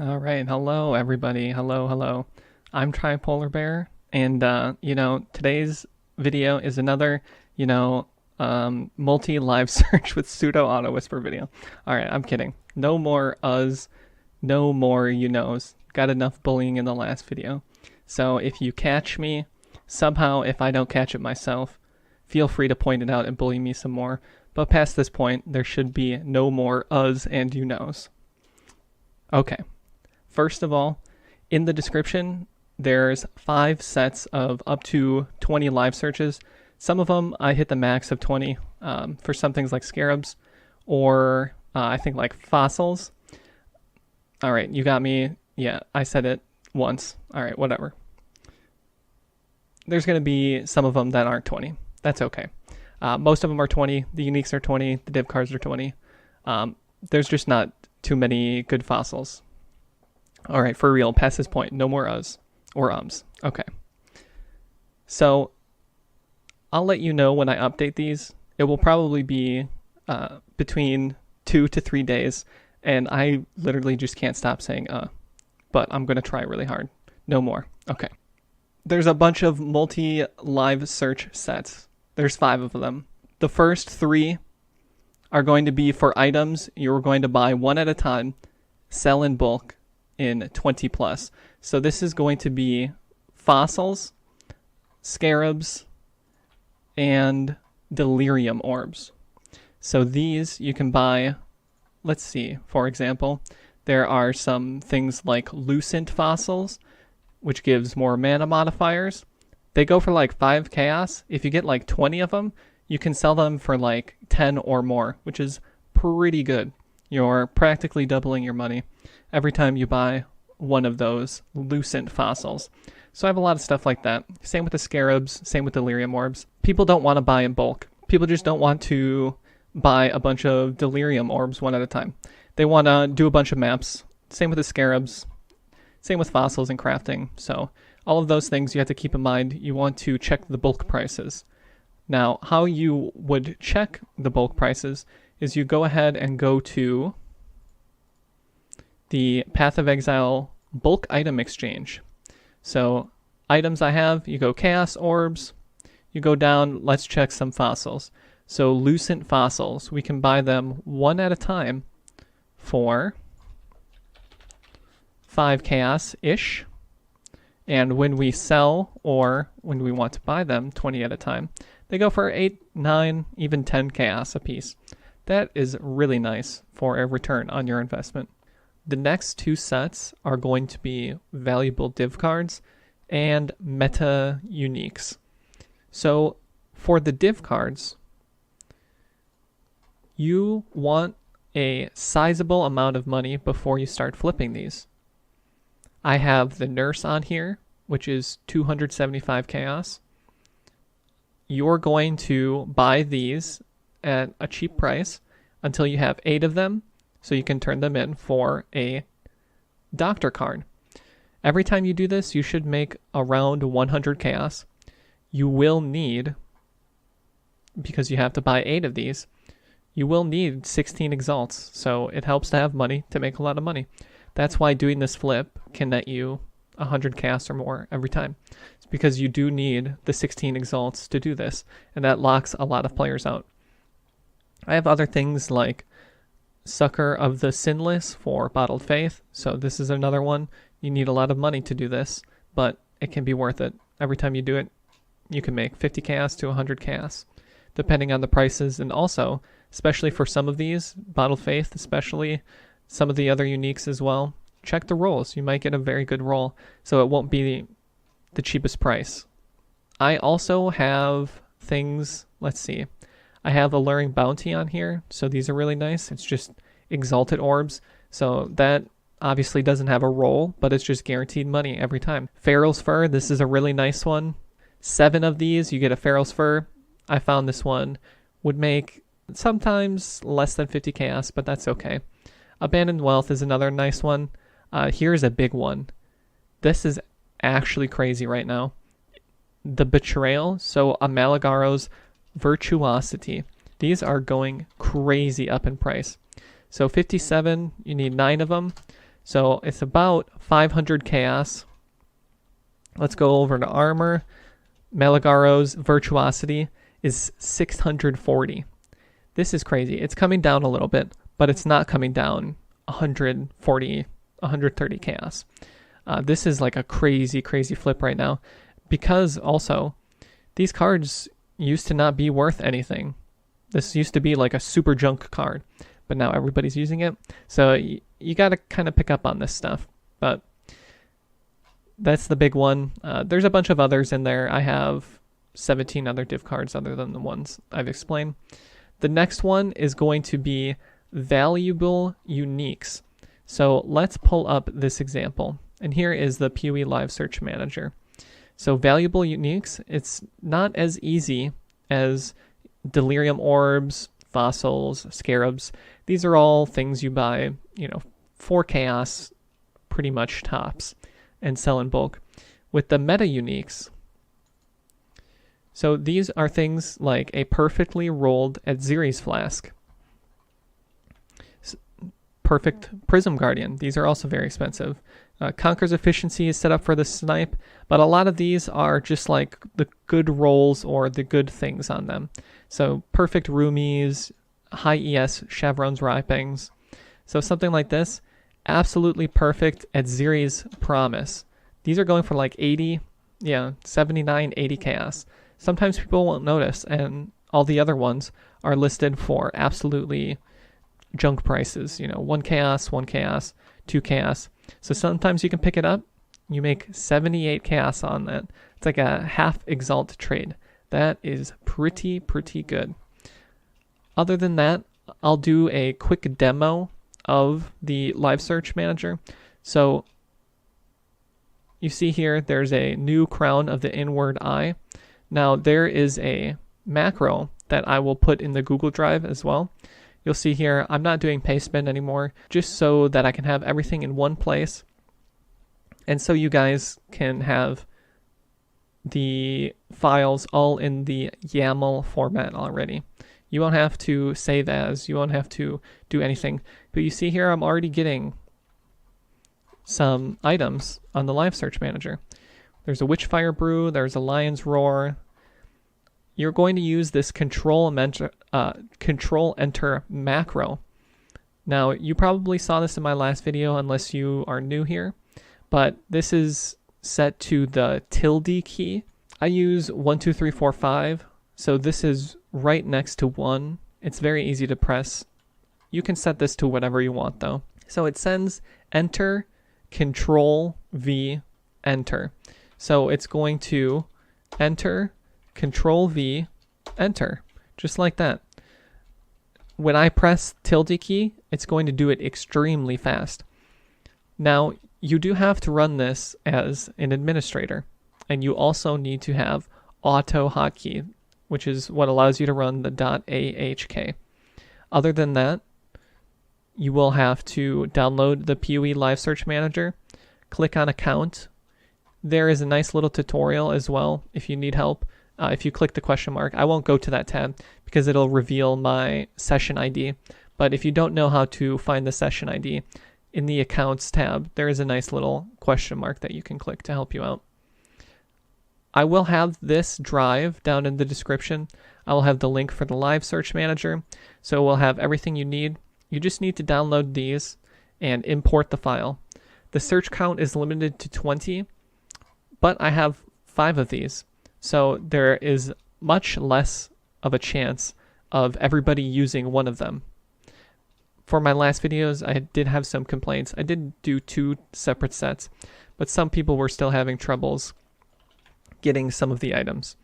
All right, hello everybody. Hello. I'm Tripolar Bear, and today's video is another, multi-live search with pseudo auto whisper video. All right, I'm kidding. No more us, no more you knows. Got enough bullying in the last video. So if you catch me somehow, if I don't catch it myself, feel free to point it out and bully me some more. But past this point, there should be no more us and you knows. Okay. First of all, in the description, there's 5 sets of up to 20 live searches. Some of them I hit the max of 20 for some things like scarabs or I think like fossils. All right, you got me. Yeah, I said it once. All right, whatever. There's going to be some of them that aren't 20. That's okay. Most of them are 20. The uniques are 20. The div cards are 20. There's just not too many good fossils. All right, for real, past this point, no more us or ums. Okay. So I'll let you know when I update these. It will probably be between 2 to 3 days, and I literally just can't stop saying but I'm going to try really hard. No more. Okay. There's a bunch of multi-live search sets. There's 5 of them. The first 3 are going to be for items you're going to buy one at a time, sell in bulk, in 20 plus. So this is going to be fossils, scarabs, and delirium orbs. So these you can buy, let's see, for example, there are some things like lucent fossils, which gives more mana modifiers. They go for like 5 chaos. If you get like 20 of them, you can sell them for like 10 or more, which is pretty good. You're practically doubling your money every time you buy one of those lucent fossils. So I have a lot of stuff like that. Same with the scarabs, same with delirium orbs. People don't want to buy in bulk. People just don't want to buy a bunch of delirium orbs one at a time. They want to do a bunch of maps. Same with the scarabs. Same with fossils and crafting. So all of those things you have to keep in mind. You want to check the bulk prices. Now, how you would check the bulk prices is you go ahead and go to the Path of Exile bulk item exchange. So items I have, you go chaos orbs, you go down, let's check some fossils. So lucent fossils, we can buy them one at a time for 5 chaos-ish. And when we sell or when we want to buy them 20 at a time, they go for 8, 9, even 10 chaos a piece. That is really nice for a return on your investment. The next 2 sets are going to be valuable div cards and meta uniques. So for the div cards, you want a sizable amount of money before you start flipping these. I have the nurse on here, which is 275 chaos. You're going to buy these at a cheap price until you have 8 of them, so you can turn them in for a doctor card. Every time you do this, you should make around 100 chaos. You will need, because you have to buy 8 of these, you will need 16 exalts, so it helps to have money to make a lot of money. That's why doing this flip can net you 100 chaos or more every time. It's because you do need the 16 exalts to do this, and that locks a lot of players out. I have other things like Succor of the Sinless for Bottled Faith, so this is another one. You need a lot of money to do this, but it can be worth it. Every time you do it, you can make 50 chaos to 100 chaos, depending on the prices, and also, especially for some of these, Bottled Faith especially, some of the other uniques as well, check the rolls. You might get a very good roll, so it won't be the cheapest price. I also have things, let's see, I have Alluring Bounty on here, so these are really nice. It's just exalted orbs, so that obviously doesn't have a roll, but it's just guaranteed money every time. Pharaoh's Fur, this is a really nice one. 7 of these, you get a Pharaoh's Fur. I found this one would make sometimes less than 50 chaos, but that's okay. Abandoned Wealth is another nice one. Here's a big one. This is actually crazy right now. The Betrayal, so Amalagaro's Virtuosity. These are going crazy up in price. So 57, you need 9 of them. So it's about 500 chaos. Let's go over to armor. Malagaro's virtuosity is 640. This is crazy. It's coming down a little bit, but it's not coming down 140, 130 chaos. This is like a crazy, crazy flip right now, because also these cards used to not be worth anything. This used to be like a super junk card, but now everybody's using it. So you got to kind of pick up on this stuff, but that's the big one. There's a bunch of others in there. I have 17 other div cards other than the ones I've explained. The next one is going to be valuable uniques. So let's pull up this example. And here is the PoE Live Search Manager. So valuable uniques, it's not as easy as delirium orbs, fossils, scarabs. These are all things you buy, 4 chaos, pretty much tops, and sell in bulk. With the meta uniques, so these are things like a perfectly rolled Adziri's Flask, perfect Prism Guardian. These are also very expensive. Conqueror's Efficiency is set up for the snipe, but a lot of these are just like the good rolls or the good things on them. So perfect Rumies, high ES Chevron's Ripings. So something like this, absolutely perfect Adziri's Promise. These are going for like 80, 79, 80 chaos. Sometimes people won't notice, and all the other ones are listed for absolutely junk prices. 1 chaos, 1 chaos, 2 chaos. So sometimes you can pick it up, you make 78 chaos on that. It's like a half Exalt trade. That is pretty good. Other than that, I'll do a quick demo of the Live Search Manager. So you see here, there's a new crown of the inward eye. Now there is a macro that I will put in the Google Drive as well. You'll see here, I'm not doing pastebin anymore, just so that I can have everything in one place. And so you guys can have the files all in the YAML format already. You won't have to save as, you won't have to do anything. But you see here, I'm already getting some items on the Live Search Manager. There's a Witchfire Brew, there's a Lion's Roar. You're going to use this control enter macro. Now, you probably saw this in my last video unless you are new here, but this is set to the tilde key. I use 1, 2, 3, 4, 5, so this is right next to 1. It's very easy to press. You can set this to whatever you want though. So it sends enter, control V, enter. So it's going to enter, control V, enter, just like that. When I press tilde key, it's going to do it extremely fast. Now, you do have to run this as an administrator, and you also need to have auto hotkey, which is what allows you to run the .ahk. Other than that, you will have to download the PoE Live Search Manager, click on account. There is a nice little tutorial as well if you need help. If you click the question mark, I won't go to that tab because it'll reveal my session ID. But if you don't know how to find the session ID, in the accounts tab, there is a nice little question mark that you can click to help you out. I will have this drive down in the description. I will have the link for the Live Search Manager. So we'll have everything you need. You just need to download these and import the file. The search count is limited to 20, but I have 5 of these. So there is much less of a chance of everybody using one of them. For my last videos, I did have some complaints. I did do 2 separate sets, but some people were still having troubles getting some of the items.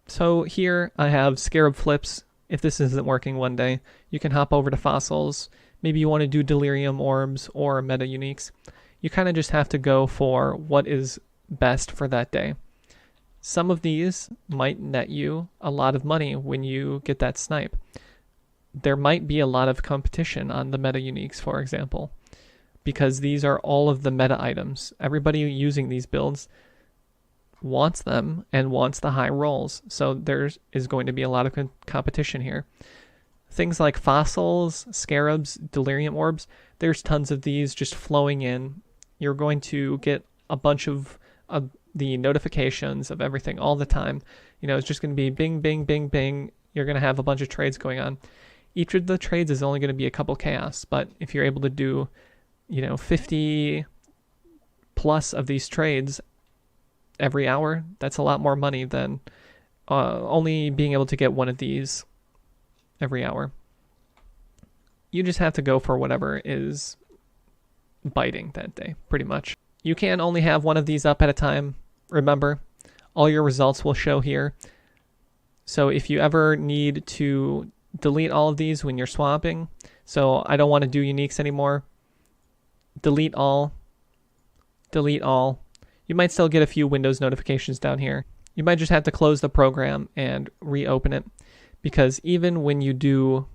So here I have Scarab Flips. If this isn't working one day, you can hop over to Fossils. Maybe you want to do Delirium Orbs or Meta Uniques. You kind of just have to go for what is best for that day. Some of these might net you a lot of money when you get that snipe. There might be a lot of competition on the meta uniques, for example, because these are all of the meta items. Everybody using these builds wants them and wants the high rolls, so there is going to be a lot of competition here. Things like fossils, scarabs, delirium orbs, there's tons of these just flowing in. You're going to get a bunch of the notifications of everything all the time. You know, it's just going to be bing, bing, bing, bing. You're going to have a bunch of trades going on. Each of the trades is only going to be a couple chaos, but if you're able to do, 50 plus of these trades every hour, that's a lot more money than only being able to get one of these every hour. You just have to go for whatever is biting that day, pretty much. You can only have one of these up at a time. Remember, all your results will show here. So if you ever need to delete all of these when you're swapping, so I don't want to do uniques anymore, delete all. You might still get a few Windows notifications down here. You might just have to close the program and reopen it, because even when you do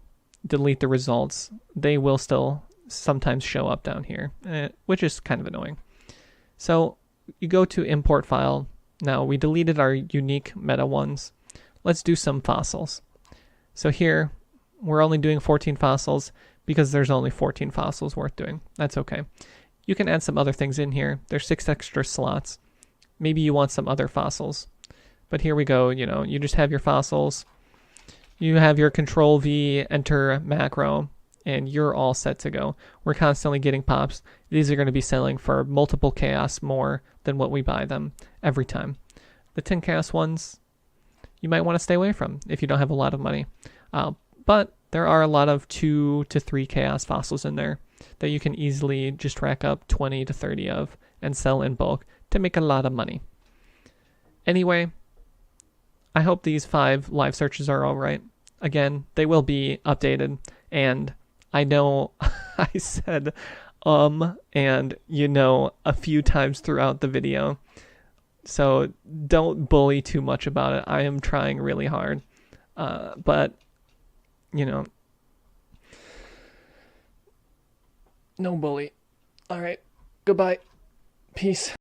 delete the results, they will still sometimes show up down here, which is kind of annoying. So you go to import file. Now we deleted our unique meta ones. Let's do some fossils. So here we're only doing 14 fossils because there's only 14 fossils worth doing. That's okay. You can add some other things in here. There's 6 extra slots. Maybe you want some other fossils. But here we go, you just have your fossils. You have your control V, enter macro, and you're all set to go. We're constantly getting pops. These are going to be selling for multiple chaos more than what we buy them every time. The 10 chaos ones, you might want to stay away from if you don't have a lot of money. But there are a lot of 2 to 3 chaos fossils in there that you can easily just rack up 20 to 30 of and sell in bulk to make a lot of money. Anyway, I hope these 5 live searches are all right. Again, they will be updated, and I know I said and a few times throughout the video, so don't bully too much about it. I am trying really hard, but no bully. All right, goodbye, peace.